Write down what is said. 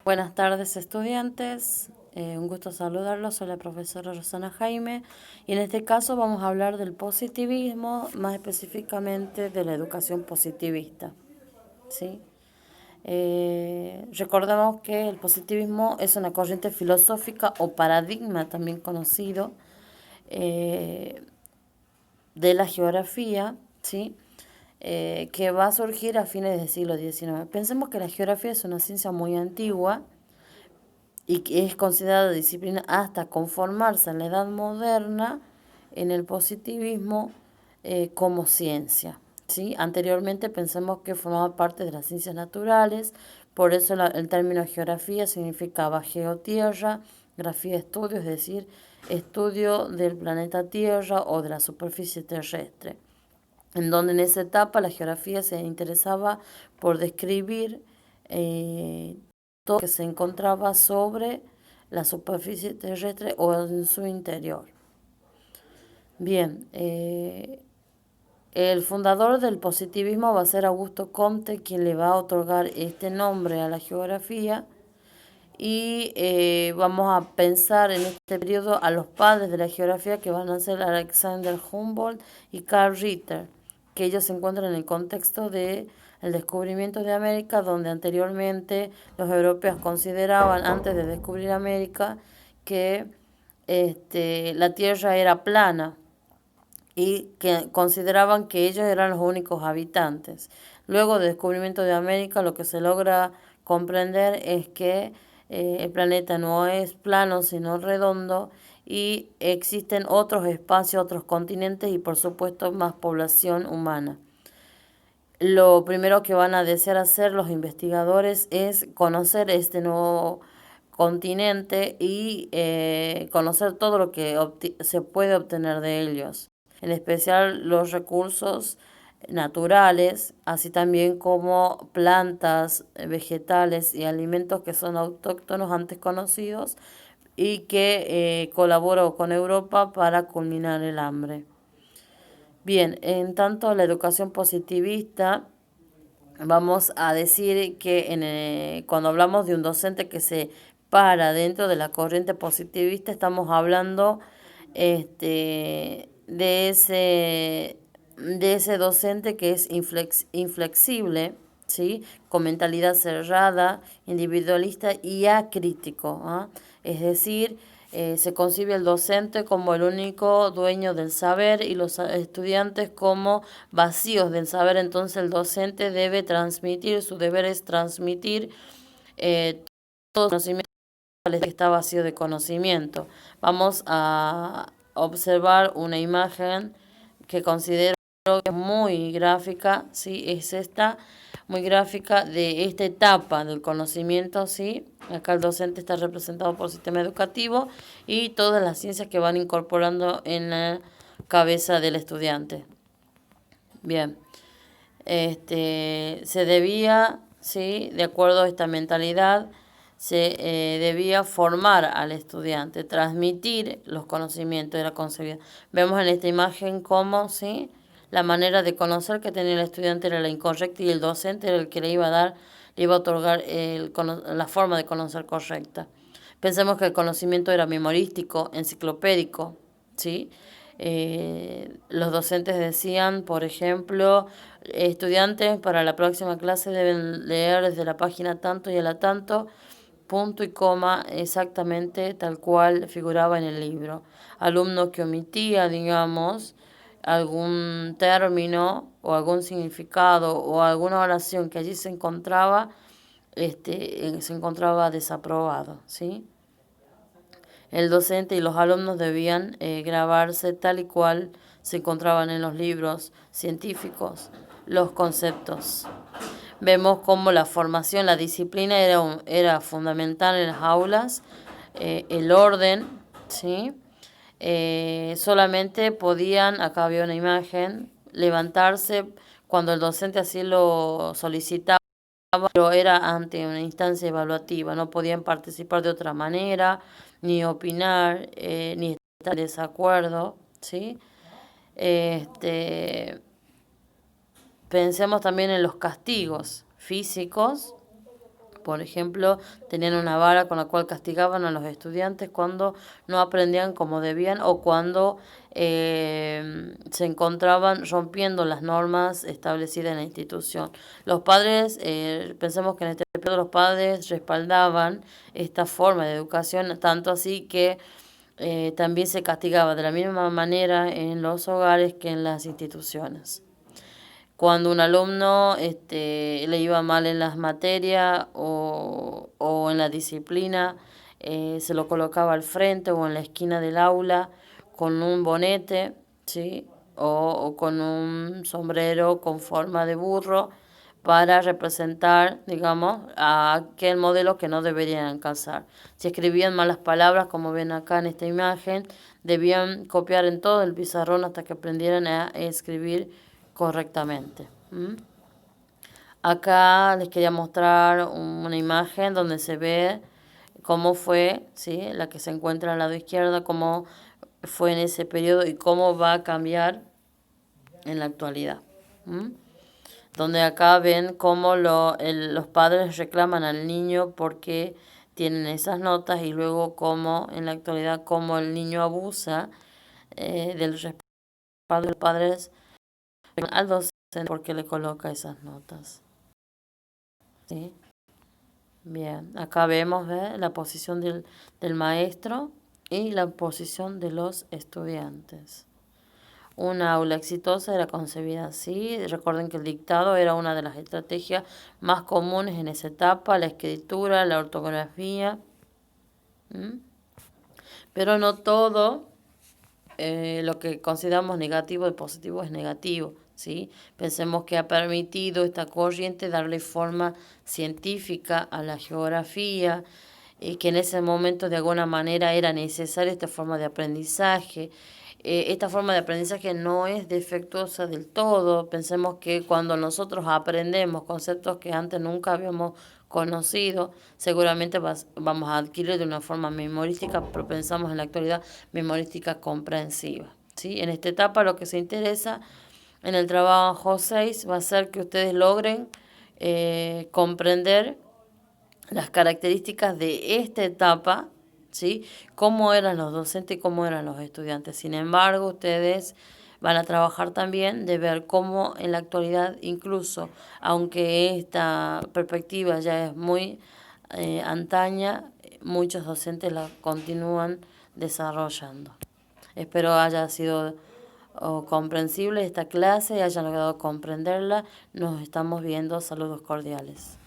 Buenas tardes, estudiantes. Un gusto saludarlos. Soy la profesora Rosana Jaime y en este caso vamos a hablar del positivismo, más específicamente de la educación positivista. ¿Sí? Recordemos que el positivismo es una corriente filosófica o paradigma también conocido de la geografía, ¿sí? Que va a surgir a fines del siglo XIX. Pensemos que la geografía es una ciencia muy antigua y que es considerada disciplina hasta conformarse en la edad moderna en el positivismo como ciencia. ¿Sí? Anteriormente pensemos que formaba parte de las ciencias naturales, por eso el término geografía significaba geotierra, grafía estudio, es decir, estudio del planeta Tierra o de la superficie terrestre, en donde en esa etapa la geografía se interesaba por describir todo lo que se encontraba sobre la superficie terrestre o en su interior. Bien, el fundador del positivismo va a ser Augusto Comte, quien le va a otorgar este nombre a la geografía. Y vamos a pensar en este periodo a los padres de la geografía, que van a ser Alexander Humboldt y Carl Ritter, que ellos se encuentran en el contexto de el descubrimiento de América, donde anteriormente los europeos consideraban, antes de descubrir América, que la Tierra era plana y que consideraban que ellos eran los únicos habitantes. Luego del descubrimiento de América, lo que se logra comprender es que el planeta no es plano, sino redondo, y existen otros espacios, otros continentes y por supuesto más población humana. Lo primero que van a desear hacer los investigadores es conocer este nuevo continente y conocer todo lo que se puede obtener de ellos, en especial los recursos naturales, así también como plantas, vegetales y alimentos que son autóctonos antes conocidos y que colaboró con Europa para culminar el hambre. Bien, en tanto la educación positivista, vamos a decir que cuando hablamos de un docente que se para dentro de la corriente positivista, estamos hablando de ese docente que es inflexible, ¿sí? Con mentalidad cerrada, individualista y acrítico, ¿ah? Es decir, se concibe el docente como el único dueño del saber y los estudiantes como vacíos del saber. Entonces el docente debe transmitir, su deber es transmitir todo el conocimiento que está vacío de conocimiento. Vamos a observar una imagen que considero que es muy gráfica, ¿sí? Es esta, muy gráfica de esta etapa del conocimiento, ¿sí? Acá el docente está representado por el sistema educativo y todas las ciencias que van incorporando en la cabeza del estudiante. Bien, se debía, ¿sí? De acuerdo a esta mentalidad, se debía formar al estudiante, transmitir los conocimientos de la concebida. Vemos en esta imagen cómo, ¿sí? La manera de conocer que tenía el estudiante era la incorrecta y el docente era el que le iba a dar, le iba a otorgar la forma de conocer correcta. Pensemos que el conocimiento era memorístico, enciclopédico, ¿sí? Los docentes decían, por ejemplo, estudiantes para la próxima clase deben leer desde la página tanto y a la tanto, punto y coma, exactamente tal cual figuraba en el libro. Alumno que omitía, digamos, algún término o algún significado o alguna oración que allí se encontraba desaprobado, ¿sí? El docente y los alumnos debían grabarse tal y cual se encontraban en los libros científicos, los conceptos. Vemos cómo la formación, la disciplina era fundamental en las aulas, el orden, ¿sí? Solamente podían, acá había una imagen, levantarse cuando el docente así lo solicitaba, pero era ante una instancia evaluativa, no podían participar de otra manera, ni opinar, ni estar en desacuerdo, ¿sí? Pensemos también en los castigos físicos, Por ejemplo, tenían una vara con la cual castigaban a los estudiantes cuando no aprendían como debían o cuando se encontraban rompiendo las normas establecidas en la institución. Los padres, pensemos que en este periodo los padres respaldaban esta forma de educación, tanto así que también se castigaba de la misma manera en los hogares que en las instituciones. Cuando un alumno le iba mal en las materias o en la disciplina, se lo colocaba al frente o en la esquina del aula con un bonete, ¿sí? O con un sombrero con forma de burro para representar, digamos, a aquel modelo que no deberían calzar. Si escribían malas palabras, como ven acá en esta imagen, debían copiar en todo el pizarrón hasta que aprendieran a escribir correctamente. Acá les quería mostrar una imagen donde se ve cómo fue, ¿sí? La que se encuentra al lado izquierdo, cómo fue en ese periodo y cómo va a cambiar en la actualidad. Donde acá ven cómo los padres reclaman al niño porque tienen esas notas y luego cómo en la actualidad cómo el niño abusa del respaldo de los padres al docente porque le coloca esas notas. ¿Sí? Bien, acá vemos la posición del maestro y la posición de los estudiantes. Una aula exitosa era concebida así. Recuerden que el dictado era una de las estrategias más comunes en esa etapa, la escritura, la ortografía. Pero no todo lo que consideramos negativo y positivo es negativo, ¿sí? Pensemos que ha permitido esta corriente darle forma científica a la geografía, y que en ese momento de alguna manera era necesaria esta forma de aprendizaje. Esta forma de aprendizaje no es defectuosa del todo. Pensemos que cuando nosotros aprendemos conceptos que antes nunca habíamos conocido, seguramente vamos a adquirir de una forma memorística, pero pensamos en la actualidad memorística comprensiva. ¿Sí? En esta etapa lo que se interesa en el trabajo 6 va a ser que ustedes logren comprender las características de esta etapa, ¿sí? Cómo eran los docentes y cómo eran los estudiantes. Sin embargo, ustedes van a trabajar también de ver cómo en la actualidad, incluso aunque esta perspectiva ya es muy antaña, muchos docentes la continúan desarrollando. Espero haya sido comprensible esta clase y hayan logrado comprenderla. Nos estamos viendo. Saludos cordiales.